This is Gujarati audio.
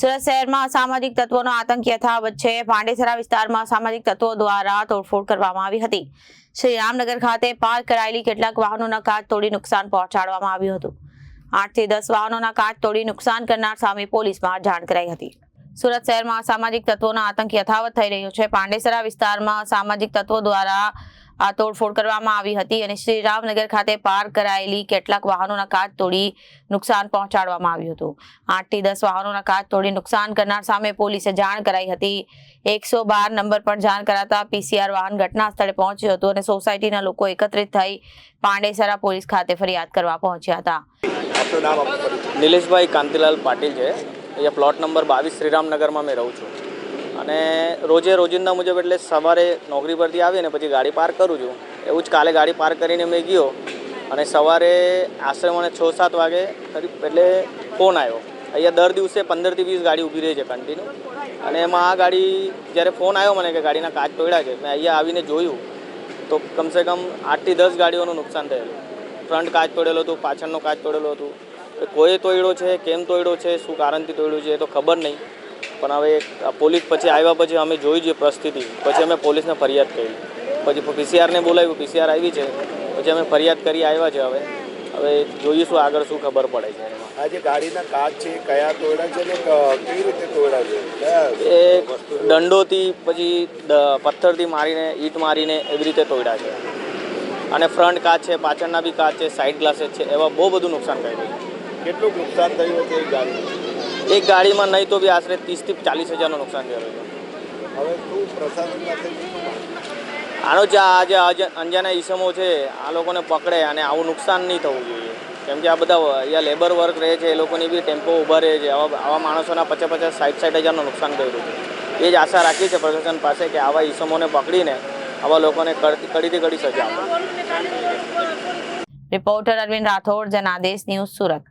સુરત શહેરમાં અસામાજિક તત્વોનો આતંક યથાવત છે। પાંડેસરા વિસ્તારમાં અસામાજિક તત્વો દ્વારા તોડફોડ કરવામાં આવી હતી। શ્રીરામનગર ખાતે પાર્ક કરાયેલી કેટલાક વાહનોના કાચ તોડી નુકસાન પહોંચાડવામાં આવ્યું હતું। 8 થી 10 વાહનોના કાચ તોડી નુકસાન કરનાર સામે પોલીસમાં જાણ કરાઈ હતી। સુરત શહેરમાં અસામાજિક તત્વોનો આતંક યથાવત થઈ રહ્યો છે। પાંડેસરા વિસ્તારમાં અસામાજિક તત્વો દ્વારા આ તોડફોડ કરવામાં આવી હતી અને શ્રીરામનગર ખાતે પાર્ક કરાયેલી કેટલાક વાહનોના કાચ તોડી નુકસાન પહોંચાડવામાં આવ્યું હતું। 8 થી 10 વાહનોના કાચ તોડી નુકસાન કરનાર સામે પોલીસે જાણ કરાઈ હતી। 112 નંબર પર જાણ કરાતા પીસીઆર વાહન ઘટના સ્થળે પહોંચ્યું હતું અને સોસાયટીના લોકો એકત્રિત થઈ પાંડેસરા પોલીસ ખાતે ફરિયાદ કરવા પહોંચ્યા હતા। નિલેશભાઈ કાંતિલાલ પાટીલ છે। અહીંયા પ્લોટ નંબર 22 શ્રીરામનગરમાં મેં રહું છું અને રોજિંદા મુજબ એટલે સવારે નોકરી પરથી આવીને પછી ગાડી પાર્ક કરું છું। એવું જ કાલે ગાડી પાર્ક કરીને મેં ગયો અને સવારે આશરે મને 6-7 વાગે એટલે ફોન આવ્યો। અહીંયા દર દિવસે 15 થી 20 ગાડી ઊભી રહી છે કન્ટિન્યુ અને એમાં આ ગાડી જ્યારે ફોન આવ્યો મને કે ગાડીના કાચ તોડ્યા છે, મેં અહીંયા આવીને જોયું તો કમસે કમ 8 થી 10 ગાડીઓનું નુકસાન થયેલું। ફ્રન્ટ કાચ તોડેલો હતું, પાછળનો કાચ તોડેલો હતું। કોઈ તોડ્યો છે, કેમ તોડ્યો છે, શું કારણથી તોડ્યું છે એ તો ખબર નહીં, પણ હવે પોલીસ પછી આવ્યા પછી અમે જોઈ જે પરિસ્થિતિ પછી અમે પોલીસને ફરિયાદ કરી। પછી પીસીઆરને બોલાવ્યું, પીસીઆર આવી છે, પછી અમે ફરિયાદ કરી આવ્યા છે। હવે જોઈશું આગળ શું ખબર પડે છે। આ જે ગાડીના કાચ છે કયા તોડ્યા છે ને કેવી રીતે તોડ્યા છે? એ દંડોથી પછી પથ્થરથી મારીને ઈંટ મારીને એવી રીતે તોડ્યા છે અને ફ્રન્ટ કાચ છે, પાછળના બી કાચ છે, સાઈડ ગ્લાसेस છે, એવા બહુ બધું નુકસાન કર્યું છે। કેટલું નુકસાન થયું છે એક ગાડીમાં નહીં તો બી આશરે 30 થી 40 હજારનું નુકસાન થયેલું છે। હવે શું પ્રશાસન આનો જે અંજાના ઈસમો છે આ લોકોને પકડે અને આવું નુકસાન નહીં થવું જોઈએ, કેમ કે આ બધા અહીંયા લેબર વર્ક રહે છે, એ લોકોની બી ટેમ્પો ઊભા રહે છે। આવા માણસોના 50-60 હજારનું નુકસાન કર્યું છે। એ જ આશા રાખી છે પ્રશાસન પાસે કે આવા ઈસમોને પકડીને આવા લોકોને કડીથી કડી સજા આપે। Reporter Arvind Rathod, Janadesh news, Surat.